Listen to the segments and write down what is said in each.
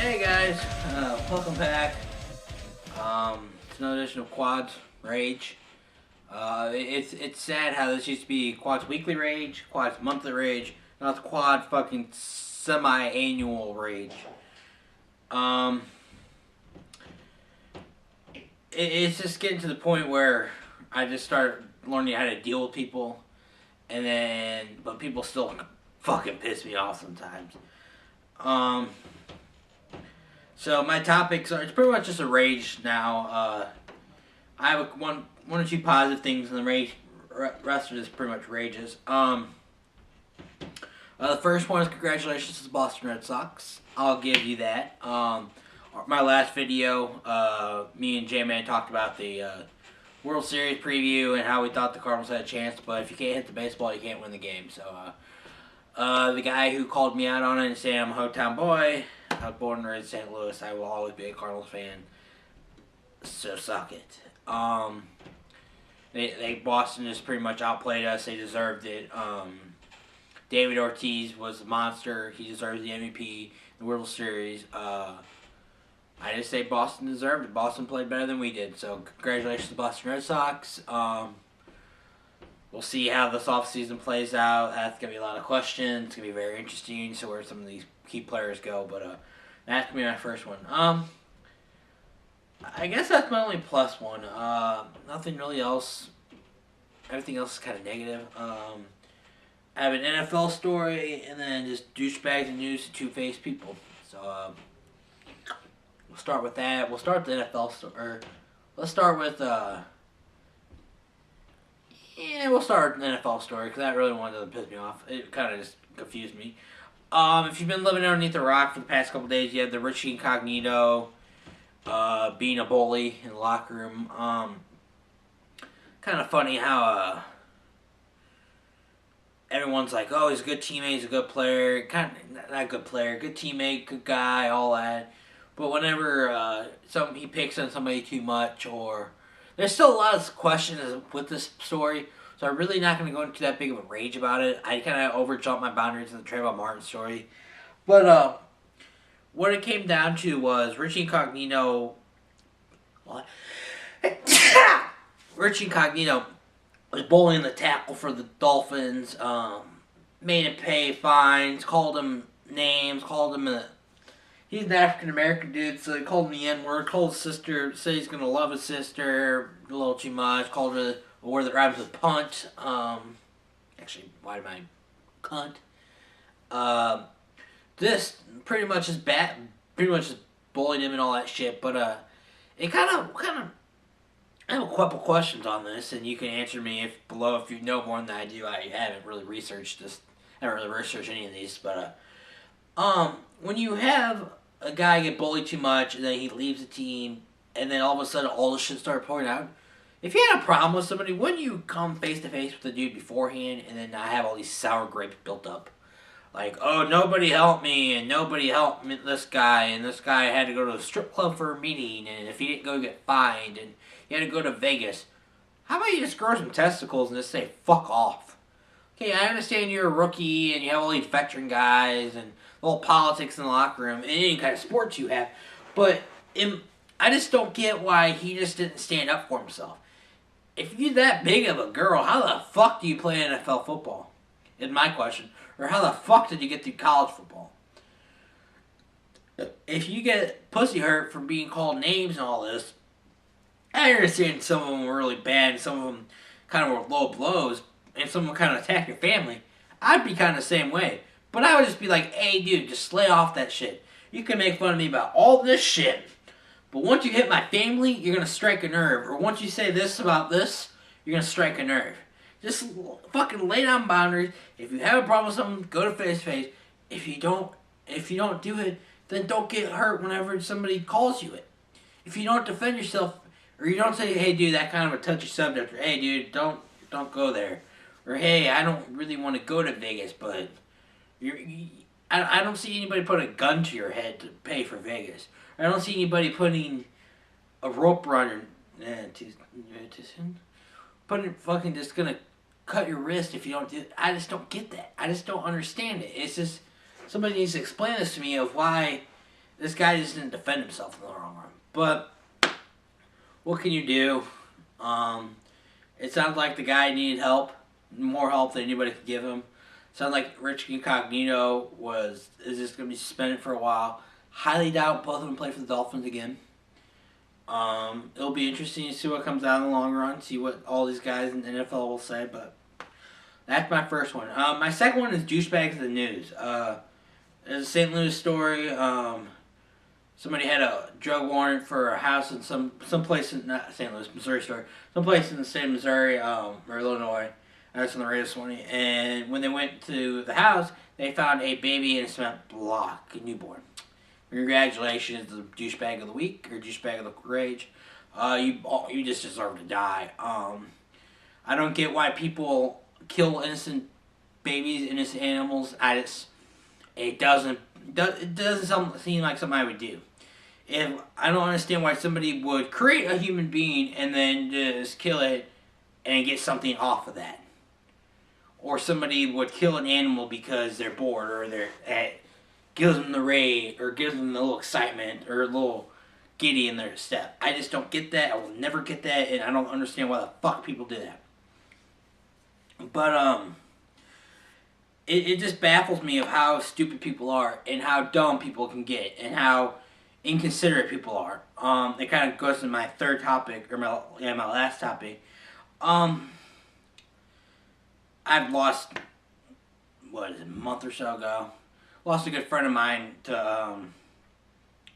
Hey guys, welcome back. It's another edition of Quads Rage. It's sad how this used to be Quads Weekly Rage, Quads Monthly Rage, now it's Quad fucking semi-annual Rage. It's just getting to the point where I just start learning how to deal with people, but people still fucking piss me off sometimes. So my topics are, it's pretty much just a rage now. I have one or two positive things, and the rest of it is pretty much rages. The first one is congratulations to the Boston Red Sox. I'll give you that. My last video, me and J-Man talked about the World Series preview and how we thought the Cardinals had a chance, but if you can't hit the baseball, you can't win the game. So the guy who called me out on it and said I'm a hometown boy, I was born and raised in St. Louis, I will always be a Cardinals fan. So suck it. Boston just pretty much outplayed us. They deserved it. David Ortiz was a monster. He deserves the MVP, the World Series. I just say Boston deserved it. Boston played better than we did. So congratulations to the Boston Red Sox. We'll see how this offseason plays out. That's going to be a lot of questions. It's going to be very interesting. So where some of these key players go. But that's going to be my first one. I guess that's my only plus one. Nothing really else. Everything else is kind of negative. I have an NFL story and then just douchebags and news to two-faced people. So we'll start with that. We'll start with the NFL story. Let's start with we'll start with the NFL story because that really one doesn't piss me off. It kind of just confused me. If you've been living underneath a rock for the past couple days, you had the Richie Incognito being a bully in the locker room. Kind of funny how everyone's like, oh, he's a good teammate, he's a good player. Kind of not a good player, good teammate, good guy, all that. But whenever he picks on somebody too much, or there's still a lot of questions with this story, so I'm really not going to go into that big of a rage about it. I kind of overjumped my boundaries in the Trayvon Martin story. But what it came down to was Richie Incognito. What? Richie Incognito was bullying the tackle for the Dolphins. Made him pay fines. Called him names. Called him he's an African American dude, so he called him the N-word. Called his sister. Said he's gonna love his sister a little too much. Called her a word that rhymes with punt. Actually, why am I cunt? This pretty much is bad. Pretty much just bullied him and all that shit. But it kind of. I have a couple questions on this, and you can answer me below if you know more than I do. I haven't really researched this. I haven't really researched any of these, but when you have a guy get bullied too much, and then he leaves the team, and then all of a sudden all this shit started pouring out. If you had a problem with somebody, wouldn't you come face to face with the dude beforehand, and then not have all these sour grapes built up? Like, oh, nobody helped me, and nobody helped this guy, and this guy had to go to a strip club for a meeting, and if he didn't go, get fined, and he had to go to Vegas. How about you just grow some testicles and just say, fuck off? Okay, I understand you're a rookie, and you have all these veteran guys, and the whole politics in the locker room, and any kind of sports you have, but I just don't get why he just didn't stand up for himself. If you're that big of a girl, how the fuck do you play NFL football? Is my question. Or how the fuck did you get through college football? If you get pussy hurt from being called names and all this, I understand some of them were really bad and some of them kind of were low blows and some of them kind of attack your family. I'd be kind of the same way. But I would just be like, hey dude, just lay off that shit. You can make fun of me about all this shit, but once you hit my family, you're going to strike a nerve. Or once you say this about this, you're going to strike a nerve. Just fucking lay down boundaries. If you have a problem with something, go to face to face. If you don't do it, then don't get hurt whenever somebody calls you it. If you don't defend yourself, or you don't say, hey dude, that kind of a touchy subject, or hey dude, don't go there, or hey, I don't really want to go to Vegas, but I don't see anybody put a gun to your head to pay for Vegas. I don't see anybody putting a rope around fucking just gonna cut your wrist if you don't do it. I just don't get that. I just don't understand it. It's just, somebody needs to explain this to me of why this guy just didn't defend himself in the long run. But what can you do? It sounds like the guy needed help, more help than anybody could give him. Sounds like Richie Incognito is just going to be suspended for a while. Highly doubt both of them play for the Dolphins again. It'll be interesting to see what comes out in the long run, see what all these guys in the NFL will say, but that's my first one. My second one is Douchebags in the News. There's a St. Louis story. Somebody had a drug warrant for a house in some place in, not St. Louis, Missouri story, some place in the state of Missouri, or Illinois. That's on the radio this morning. And when they went to the house, they found a baby in a cement block, a newborn. Congratulations to the douchebag of the week or douchebag of the rage. You just deserve to die. I don't get why people kill innocent babies, innocent animals. It doesn't seem like something I would do. I don't understand why somebody would create a human being and then just kill it and get something off of that. Or somebody would kill an animal because they're bored or gives them the rage or gives them a little excitement or a little giddy in their step. I just don't get that. I will never get that, and I don't understand why the fuck people do that. But it just baffles me of how stupid people are and how dumb people can get and how inconsiderate people are. It kind of goes to my third topic or my last topic. I've lost a month or so ago. Lost a good friend of mine to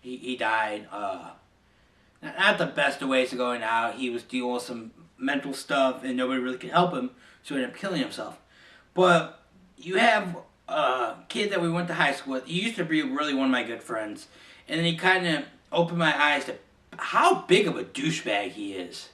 he died. Not the best of ways of going out. He was dealing with some mental stuff and nobody really could help him, so he ended up killing himself. But you have a kid that we went to high school with. He used to be really one of my good friends, and then he kind of opened my eyes to how big of a douchebag he is.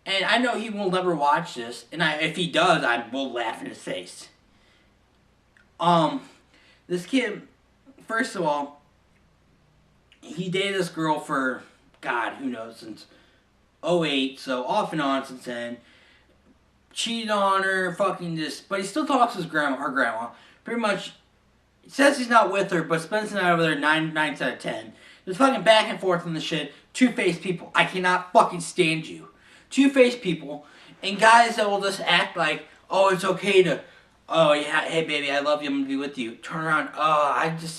And I know he will never watch this, and if he does, I will laugh in his face. This kid, first of all, he dated this girl for, God, who knows, since 2008, so off and on since then. Cheated on her, but he still talks to her grandma. Pretty much, says he's not with her, but spends the night over there 9 nights out of 10. Just fucking back and forth on the shit. Two-faced people. I cannot fucking stand you. Two-faced people, and guys that will just act like, oh, it's okay to, oh, yeah, hey, baby, I love you, I'm going to be with you. Turn around,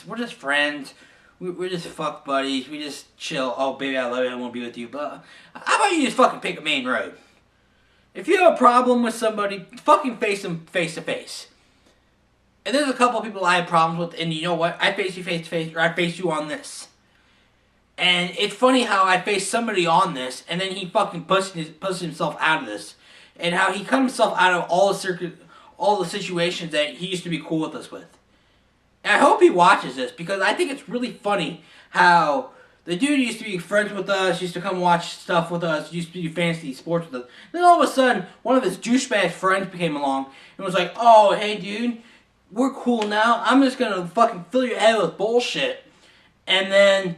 we're just friends. We're just fuck buddies. We just chill. Oh, baby, I love you, I want to be with you. But how about you just fucking pick a main road? If you have a problem with somebody, fucking face them face to face. And there's a couple of people I have problems with, and you know what? I face you face to face, or I face you on this. And it's funny how I face somebody on this, and then he fucking pushes himself out of this. And how he cut himself out of all the situations that he used to be cool with us with. And I hope he watches this, because I think it's really funny how the dude used to be friends with us, used to come watch stuff with us, used to do fantasy sports with us. Then all of a sudden, one of his douchebag friends came along and was like, oh, hey dude, we're cool now. I'm just going to fucking fill your head with bullshit. And then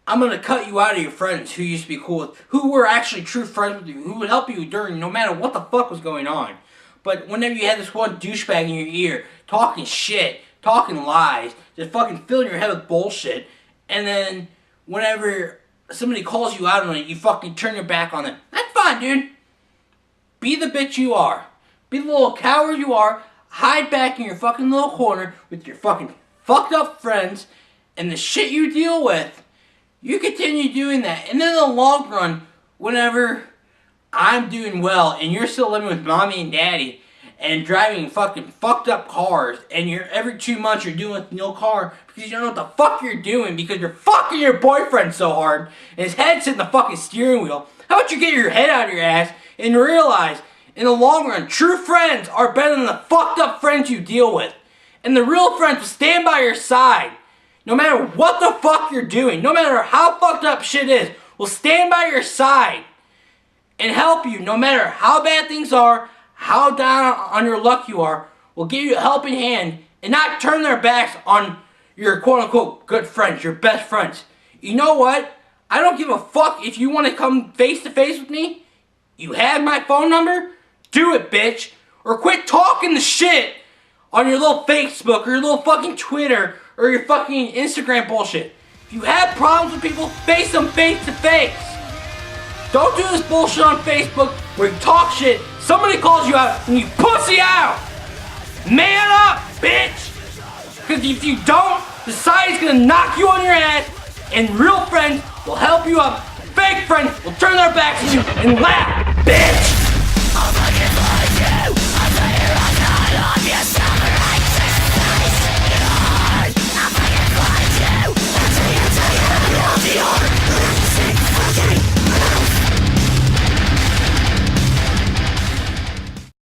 I'm going to cut you out of your friends who used to be cool with, who were actually true friends with you, who would help you during no matter what the fuck was going on. But whenever you had this one douchebag in your ear, talking shit, talking lies, just fucking filling your head with bullshit, and then whenever somebody calls you out on it, you fucking turn your back on them. That's fine, dude. Be the bitch you are. Be the little coward you are. Hide back in your fucking little corner with your fucking fucked up friends and the shit you deal with. You continue doing that. And then in the long run, whenever I'm doing well and you're still living with mommy and daddy and driving fucking fucked up cars, and every 2 months you're doing with no car because you don't know what the fuck you're doing because you're fucking your boyfriend so hard and his head's in the fucking steering wheel. How about you get your head out of your ass and realize in the long run, true friends are better than the fucked up friends you deal with. And the real friends will stand by your side no matter what the fuck you're doing, no matter how fucked up shit is, will stand by your side and help you no matter how bad things are, how down on your luck you are, will give you a helping hand and not turn their backs on your quote-unquote good friends, your best friends. You know what? I don't give a fuck if you want to come face-to-face with me. You have my phone number? Do it, bitch. Or quit talking the shit on your little Facebook or your little fucking Twitter or your fucking Instagram bullshit. If you have problems with people, face them face to face. Don't do this bullshit on Facebook where you talk shit, somebody calls you out, and you pussy out. Man up, bitch! Because if you don't, society's gonna knock you on your ass, and real friends will help you up. Fake friends will turn their backs on you and laugh, bitch!